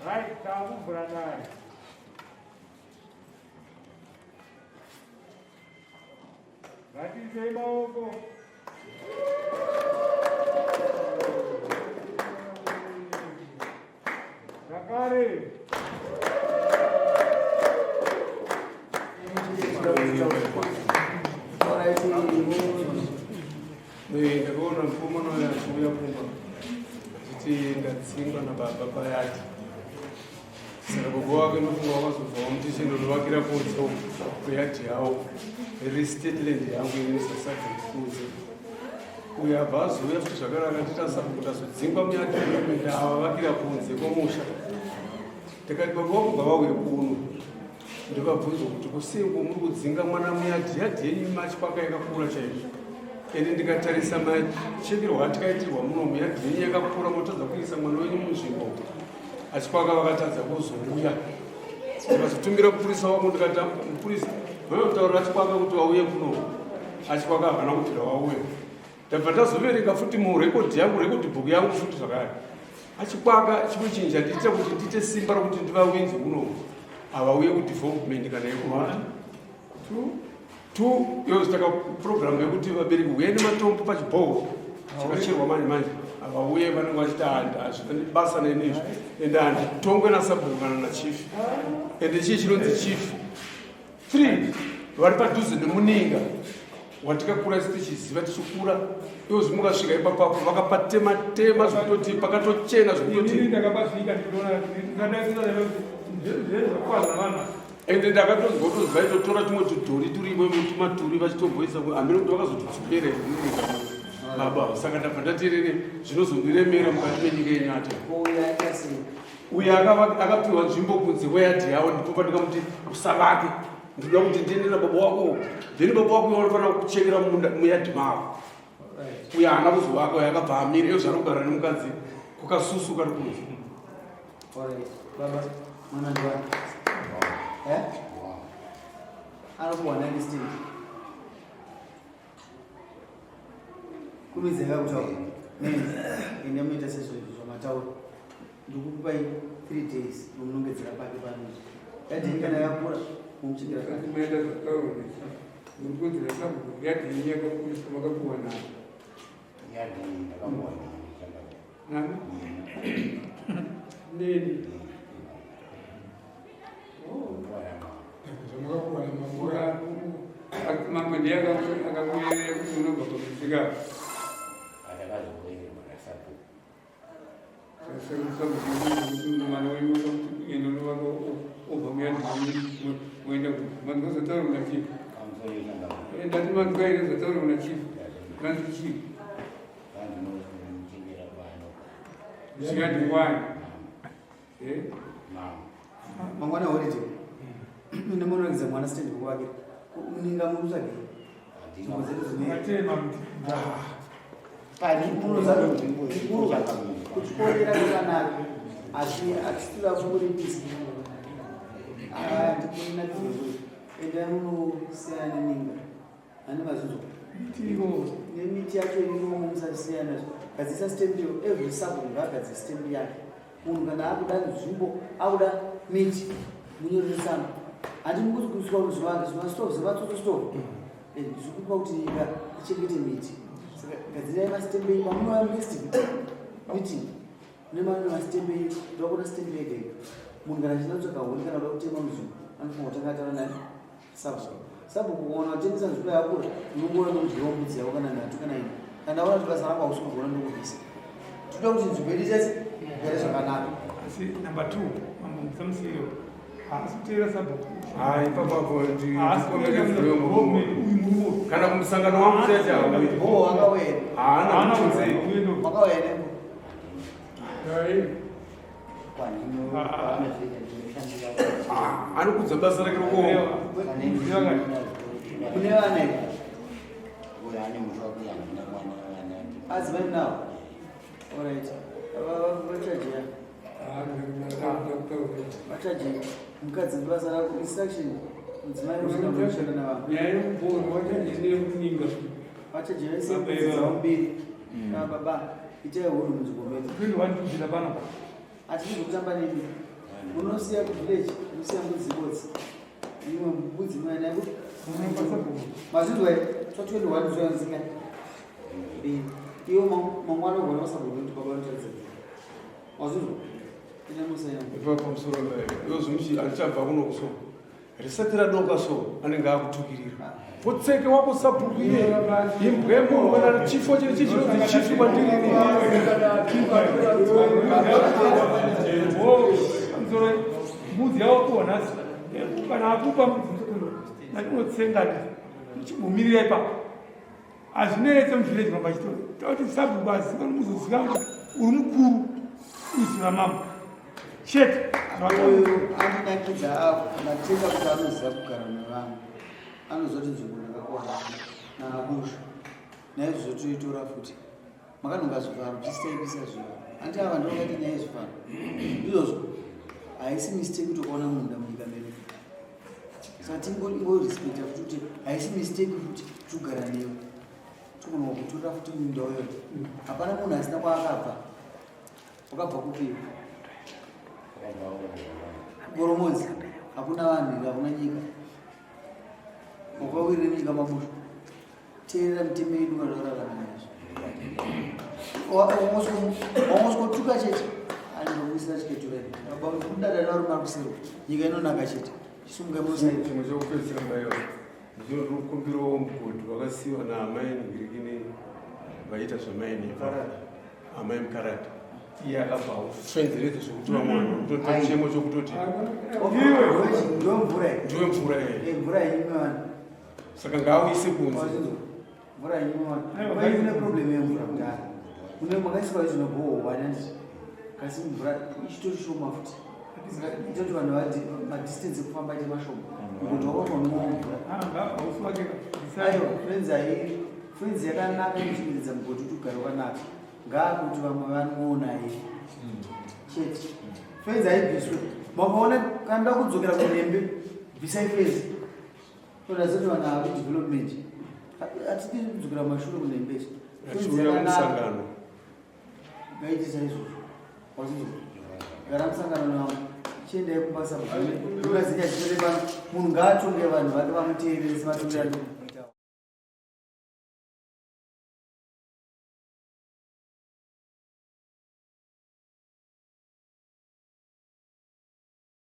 Right, Tamu, brother. That is a logo. Rakari. Ndakaona mukomana uyo achiuya kumba achiti ndatsinga nababa payati saka baba wake ndofunga wakazobva muti chindonovakira kunze kweyadhi yawo restate yangu inisasaka kunze uyo abva azouya futi zvakanaka titasakuta zodzingwa muyadhi ndavavakira kunze kwomusha ndikati baba wangu ngavauye kuno ndikabvunzwa kuti kusengo muri kudzinga mwana muyadhi yadhi yenyu machikwaka yakakura chaizvo ende ndikatarisa machekerwa atikaitirwa muno muyadhi yenyu yakakura motadza kuisa mwana wenyu munzvimbo achikwaka vakatadza kuzouya tikazotumira mupurisa wavo ndikati mupurisa vainotaurira achikwaka kuti vauye kuno achikwaka havana kuti ravauye ndabva ndazoverenga futi murekodhi yangu rekodhi bhuku yangu futi zvakare achikwaka chimwe chinhu chandiita kuti ndiite simba rokuti ndivawinzi muno havauye kudevelopment kana yekuhana iyo zitaka program yekuti vabereki uye nematombo pachibhoho chakacherwa manje avauye vanenge vachiti basa nenizvo ende handitongwe nasabhungana nachief ende chii chinonzi chief 3 vari padhuze nemuninga watikakura isi tichiziva tichikura ivo zvimukasvika ipapapo vakapatema zvekutoti pakatochena zvekutoti ende ndakatozwa itotora tumwe tudhori turimo tumaturi vachitomboisa hamene kuti vakazotitsukere baba saka ndabva ndaterere zvinozondiremera mukati menyika yenyata uyo akapiwa nzvimbo kunze kweyadhi yawo ndipo ndikamuti usavake ndinoda kuti ndiendera baba wako then baba wako unofanira kuchekera muyadhi mavo uyo haana kuzovaka uyo akabva amira iyo zvanogara nemukadzi kukasusuka rikunze anokuwana nestage kumizeka kutaura ine muita sezvinhu zvamataura ndikukupai 3 days nomunongedzera pake panozi yadhini kana yakura mumuchikira mangwana holiday ine munoregedza mwana stendi kwake muninga murutsvage nzvimbo dzedu dzinoatema pani munozaga kuchikorera kukanaka asi atisitira kumuripisa ndikunina dzimwe enda munosiyana neninga ane mazvizvo nemiti yacho irimo musasiyana gadzisa stembi yo every sabo ngagadzisa stembi yake munhu kana akuda nzvimbo akuda miti munyoresana handini kuti kuiswa ruzivake zvimastov zvevatotostov zvikupa kuti nyika ichengete miti saka gadzirai masitembei pamunouya mudistrict meeting nemano masitembei ndokona sitembi yega yega munhu kana achinatsvaga honi kana uda kutema muzvinhu anofanira kutanga ataura nani sabo kuona kutengesa nzvimbo yakura unongoona nokudyiwa mbudzi yako kana nhatu kana ina kana aona kuti basa rako hausi kugona ndokubvisa toda kuti nzvimbo yedu chese igare zvakanaka asi number 2 mambo musamusiro haasi kuteera sabhuku ipapapo kana kumusangano wangu chacha haana kutunze anokudza basa rake kune vana azivani nawo alright vachajea vachajea mukadzi basa rako instruction mudzimai ushanda navanhu vachajerese kudzidzawo mbiri baba itai huru muzvigometi kwindiwandiudzira pana hatidi kutamba nemi unosiya kuvillage unosiya mbudzi kodzi imwe mbudzi mwana mazvizwa twa21 zoyanzika iwo mangwana ogona masabhuku kuti baba notadzira mazvizwa pamusoro yozumuchi anichabva kuno so risati radoka so anenge akutukirira potseke wako sabhuku iye imbwemo kana chifo chiri chichinonzi chifi kwandiri mbudzi yavo kuonasi kana akupa natinotsenga tichimumirira ipapo hazvinetse muvhileji mabachitoro tauti sabhuku aziva nomuzoziva kuti uri mukuru uziva mama chete andinakidza avo matenda kuti anoziva kugara nevanhu anozoti nzvimbo ndakakwana naabusha naizvozotoitora futi makanonga zvivaro tisitaipisa zvivaro andi ava ndongati nyaya zvivaro izvozvo haisi mistake kutokaona munda munyika medu saka tingorespekta futi kuti haisi mistake futi togara neyo togonwa kutora futi munda uyo hapana munhu asina kwaakabva wakabva kupi goromodzi hakuna vanhu hakuna nyika wakawirire nyika mabusha teerera mitemo yedu vanorarama nazvo wamosikotuka chete anokuisira chiketureni kudada nauri makusiro nyika inonaka chete chisunga mosaii chimwe chekupedzisira mbayo ndinokumbirawo mugodhi wakasiyiwa naamaini ngirikini vaita zvamaini amai mukarata iye akabva ufenzeredze zvokuti vamwana kutoita chemo chokutoti ndiwe mvura mvura yenyimwana saka ngaauise kunze mvura yenyimwana une problem yemvura kudhara une makaiswa izvinobhohovananditi kasi mvura ichitori shoma futi itoti vanhu madistance ekufamba ite mashoma kuti wakaonwa mvura friends yakanaka inochengedza mugoti kuti ugare wakanaka ngaakuti vamwe vanoona iye chete friends haibviswe makaona kanda kudzokera kunembe bvisai friends todazoti vanhu hava development hatidi kudzokera mashure kunembe musangano ngaitisa izvozvo wazizvo gara musangano navo chiendai kumbasa ukazinya chitore pano munhu ngaatonge vanhu vake vamuteeresi vatongeranoo